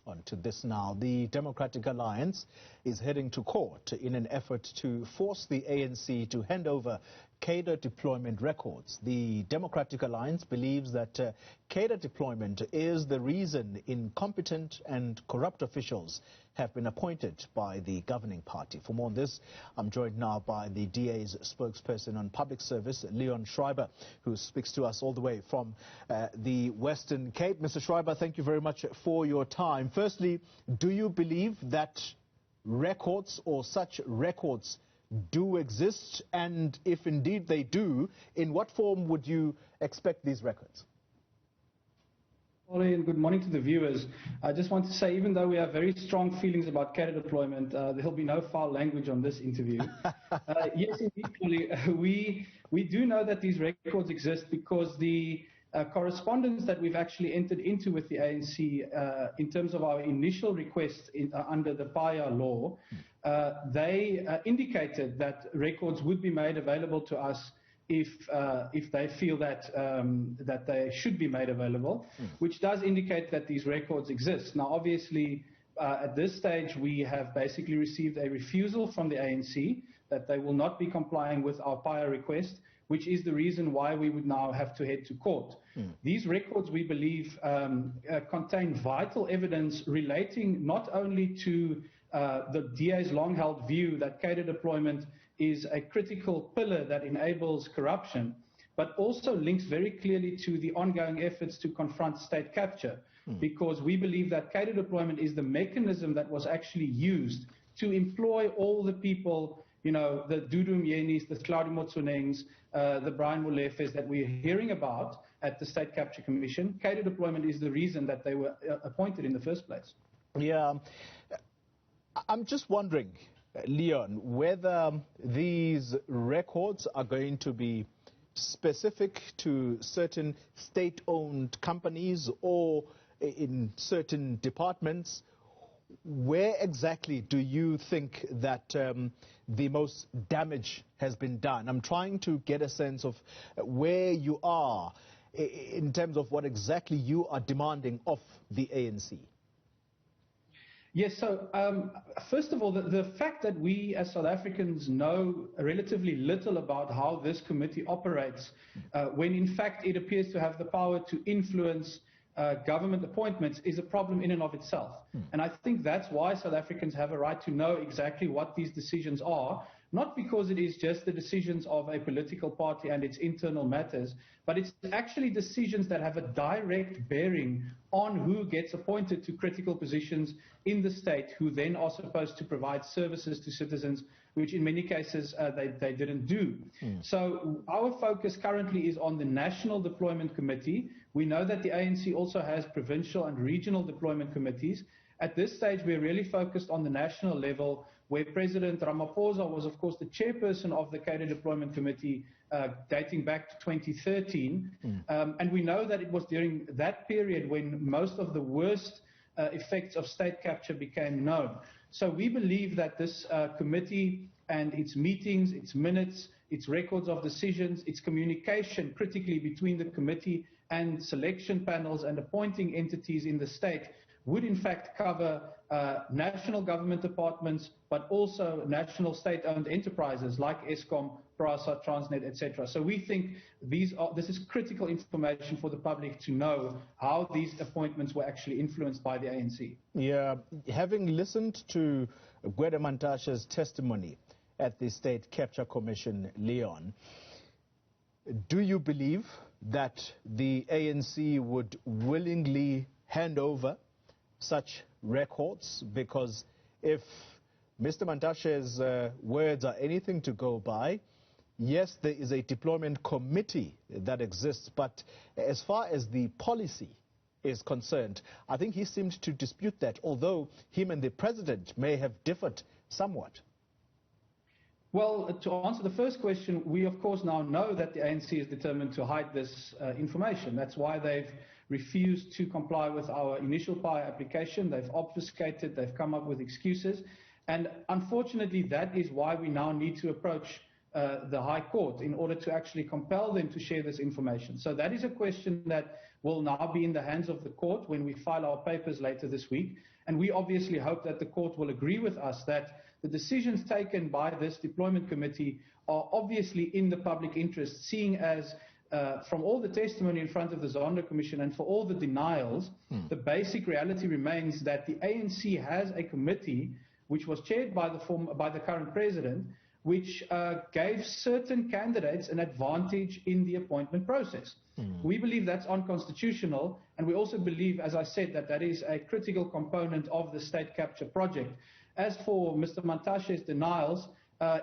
On to this now. The Democratic Alliance is heading to court in an effort to force the ANC to hand over cadre deployment records. The Democratic Alliance believes that cadre deployment is the reason incompetent and corrupt officials have been appointed by the governing party. For more on this, I'm joined now by the DA's spokesperson on public service, Schreiber, who speaks to us all the way from the Western Cape. Mr. Schreiber, thank you very much for your time. Firstly, do you believe that records or such records do exist? And if indeed they do, in what form would you expect these records? And good morning to the viewers. I just want to say, even though we have very strong feelings about cadre deployment, there'll be no foul language on this interview. Yes, indeed, we do know that these records exist because the correspondence that we've actually entered into with the ANC in terms of our initial request under the PAIA law, they indicated that records would be made available to us if they feel that that they should be made available, which does indicate that these records exist. Now, obviously, at this stage, we have basically received a refusal from the ANC that they will not be complying with our PAIA request, which is the reason why we would now have to head to court. These records, we believe, contain vital evidence relating not only to the DA's long-held view that cadre deployment is a critical pillar that enables corruption, but also links very clearly to the ongoing efforts to confront state capture, because we believe that cadre deployment is the mechanism that was actually used to employ all the people, you know, the Dudu Myenis, the Claudio Motsonengs, the Brian Molefes that we're hearing about at the State Capture Commission. Cadre deployment is the reason that they were appointed in the first place. Yeah, I'm just wondering, Leon, whether these records are going to be specific to certain state-owned companies or in certain departments. Where exactly do you think that the most damage has been done? I'm trying to get a sense of where you are in terms of what exactly you are demanding of the ANC. Yes, so first of all, the fact that we as South Africans know relatively little about how this committee operates, when in fact it appears to have the power to influence government appointments, is a problem in and of itself. And I think that's why South Africans have a right to know exactly what these decisions are, not because it is just the decisions of a political party and its internal matters, but it's actually decisions that have a direct bearing on who gets appointed to critical positions in the state, who then are supposed to provide services to citizens, which in many cases they didn't do. So our focus currently is on the National Deployment Committee. We know that the ANC also has provincial and regional deployment committees. At this stage, we're really focused on the national level, where President Ramaphosa was, of course, the chairperson of the Cadre Deployment Committee dating back to 2013. And we know that it was during that period when most of the worst effects of state capture became known. So we believe that this committee and its meetings, its minutes, its records of decisions, its communication critically between the committee and selection panels and appointing entities in the state would in fact cover national government departments, but also national state-owned enterprises like Eskom, PRASA, Transnet, etc. So we think this is critical information for the public to know how these appointments were actually influenced by the ANC. Yeah, having listened to Gwede Mantashe's testimony at the State Capture Commission, Leon, do you believe that the ANC would willingly hand over such records? Because if Mr. Mantashe's words are anything to go by, yes, there is a deployment committee that exists, but as far as the policy is concerned, I think he seemed to dispute that, although him and the president may have differed somewhat. Well, to answer the first question, we of course now know that the ANC is determined to hide this information. That's why they've refused to comply with our initial PAIA application. They've obfuscated, they've come up with excuses. And unfortunately, that is why we now need to approach the High Court in order to actually compel them to share this information. So that is a question that will now be in the hands of the court when we file our papers later this week. And we obviously hope that the court will agree with us that the decisions taken by this deployment committee are obviously in the public interest, seeing as from all the testimony in front of the Zondo Commission and for all the denials, the basic reality remains that the ANC has a committee which was chaired by the current president, which gave certain candidates an advantage in the appointment process. We believe that's unconstitutional, and we also believe, as I said, that that is a critical component of the state capture project. As for Mr. Mantashe's denials,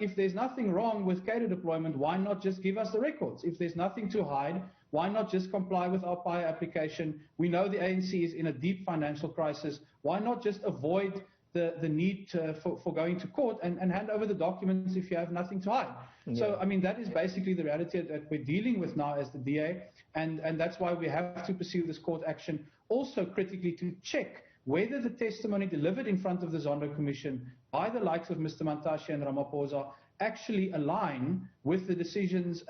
if there's nothing wrong with cadre deployment, why not just give us the records? If there's nothing to hide, why not just comply with our PIA application? We know the ANC is in a deep financial crisis. Why not just avoid the need for going to court and hand over the documents if you have nothing to hide? Yeah. So, I mean, that is basically the reality that we're dealing with now as the DA, and that's why we have to pursue this court action, also critically to check whether the testimony delivered in front of the Zondo Commission by the likes of Mr. Mantashe and Ramaphosa actually align with the decisions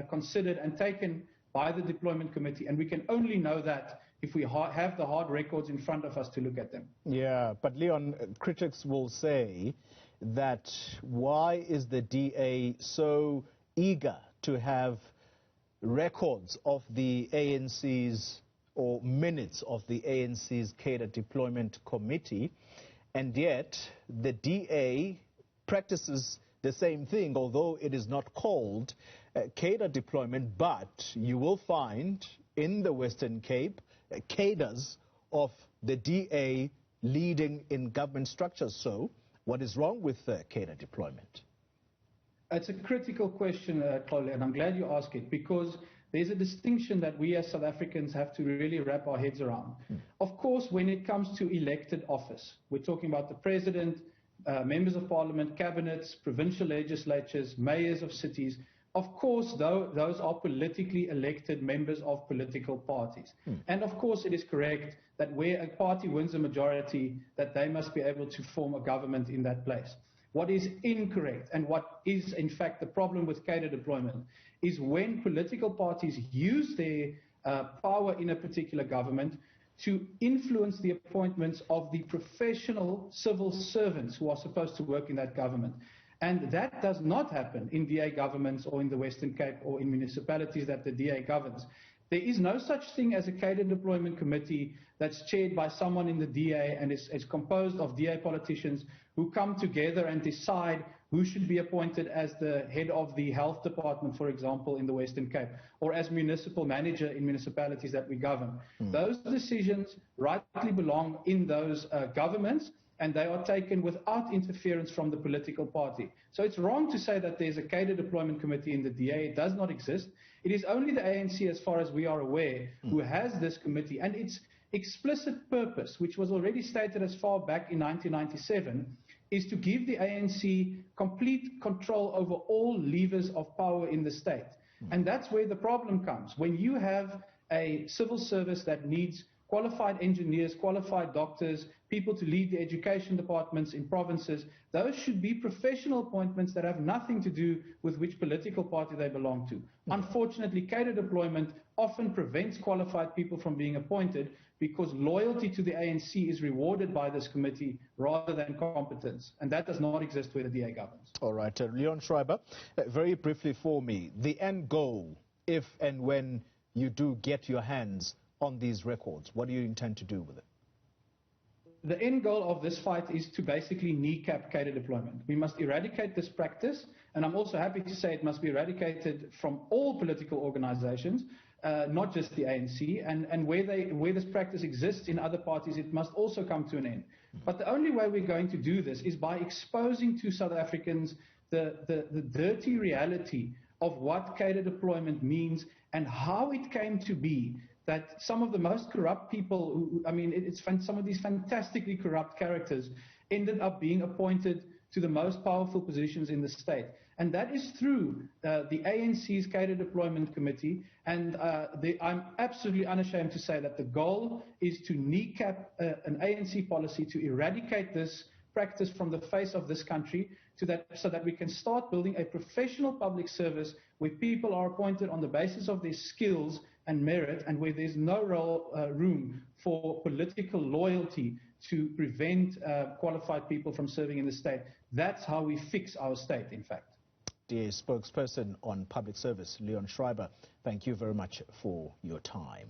considered and taken by the deployment committee. And we can only know that if we have the hard records in front of us to look at them. Yeah, but Leon, critics will say that why is the DA so eager to have records of the ANC's or minutes of the ANC's cadre deployment committee, and yet the DA practices the same thing, although it is not called cadre deployment, but you will find in the Western Cape cadres of the DA leading in government structures. So what is wrong with cadre deployment? It's a critical question, Chloe, and I'm glad you asked it, because there's a distinction that we as South Africans have to really wrap our heads around. Of course, when it comes to elected office, we're talking about the president, members of parliament, cabinets, provincial legislatures, mayors of cities. Of course, those are politically elected members of political parties. And of course, it is correct that where a party wins a majority, that they must be able to form a government in that place. What is incorrect, and what is in fact the problem with cadre deployment, is when political parties use their power in a particular government to influence the appointments of the professional civil servants who are supposed to work in that government. And that does not happen in DA governments or in the Western Cape or in municipalities that the DA governs. There is no such thing as a cadre deployment committee that's chaired by someone in the DA and is composed of DA politicians who come together and decide who should be appointed as the head of the health department, for example, in the Western Cape, or as municipal manager in municipalities that we govern. Those decisions rightly belong in those governments, and they are taken without interference from the political party. So it's wrong to say that there's a cadre deployment committee in the DA. It does not exist. It is only the ANC, as far as we are aware, who has this committee, and its explicit purpose, which was already stated as far back in 1997, is to give the ANC complete control over all levers of power in the state. And that's where the problem comes. When you have a civil service that needs qualified engineers, qualified doctors, people to lead the education departments in provinces, those should be professional appointments that have nothing to do with which political party they belong to. Unfortunately, cadre deployment often prevents qualified people from being appointed because loyalty to the ANC is rewarded by this committee rather than competence. And that does not exist where the DA governs. All right. Leon Schreiber, very briefly for me, the end goal, if and when you do get your hands on these records, what do you intend to do with it? The end goal of this fight is to basically kneecap cadre deployment. We must eradicate this practice, and I'm also happy to say it must be eradicated from all political organizations, not just the ANC, and where this practice exists in other parties, it must also come to an end. But the only way we're going to do this is by exposing to South Africans the dirty reality of what cadre deployment means and how it came to be that some of the most corrupt people, some of these fantastically corrupt characters ended up being appointed to the most powerful positions in the state. And that is through the ANC's cadre deployment committee. And I'm absolutely unashamed to say that the goal is to kneecap an ANC policy to eradicate this practice from the face of this country so that we can start building a professional public service where people are appointed on the basis of their skills and merit, and where there's no room for political loyalty to prevent qualified people from serving in the state. That's how we fix our state, in fact. DA spokesperson on public service, Schreiber, thank you very much for your time.